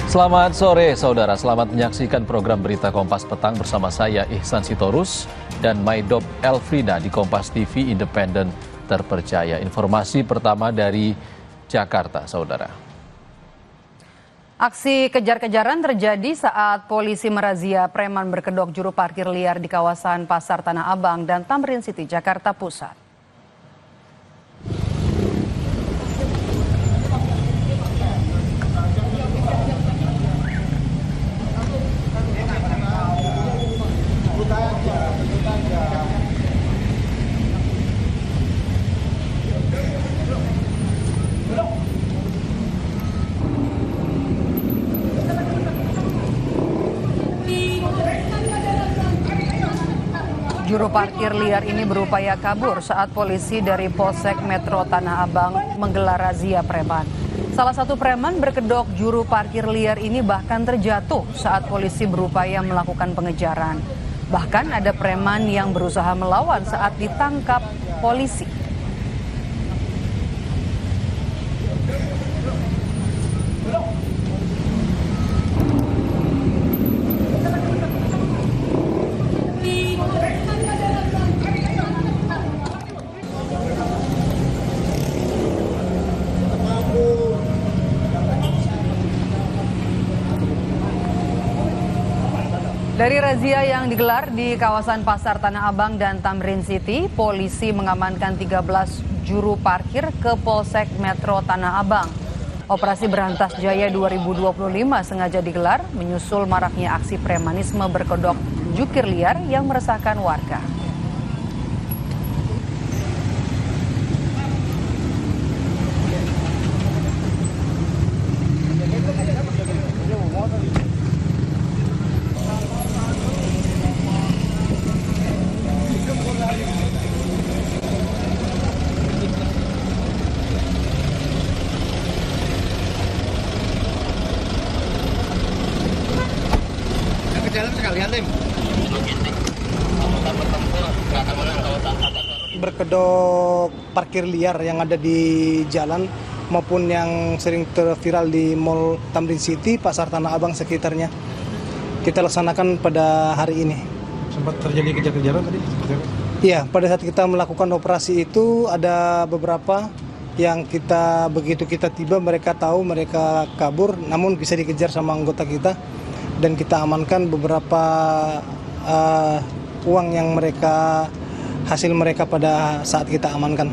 Selamat sore saudara, selamat menyaksikan program Berita Kompas Petang bersama saya Ihsan Sitorus dan Maidob Elfrida di Kompas TV Independen Terpercaya. Informasi pertama dari Jakarta, saudara. Aksi kejar-kejaran terjadi saat polisi merazia preman berkedok juru parkir liar di kawasan Pasar Tanah Abang dan Tamrin City, Jakarta Pusat. Juru parkir liar ini berupaya kabur saat polisi dari Polsek Metro Tanah Abang menggelar razia preman. Salah satu preman berkedok juru parkir liar ini bahkan terjatuh saat polisi berupaya melakukan pengejaran. Bahkan ada preman yang berusaha melawan saat ditangkap polisi. Dari razia yang digelar di kawasan Pasar Tanah Abang dan Tamrin City, polisi mengamankan 13 juru parkir ke Polsek Metro Tanah Abang. Operasi Berantas Jaya 2025 sengaja digelar menyusul maraknya aksi premanisme berkedok jukir liar yang meresahkan warga. Berkedok parkir liar yang ada di jalan maupun yang sering terviral di Mall Tamrin City, Pasar Tanah Abang sekitarnya. Kita laksanakan pada hari ini. Sempat terjadi kejar-kejaran tadi? Iya, pada saat kita melakukan operasi itu ada beberapa yang begitu kita tiba mereka tahu mereka kabur, namun bisa dikejar sama anggota kita dan kita amankan beberapa uang yang hasil mereka pada saat kita amankan.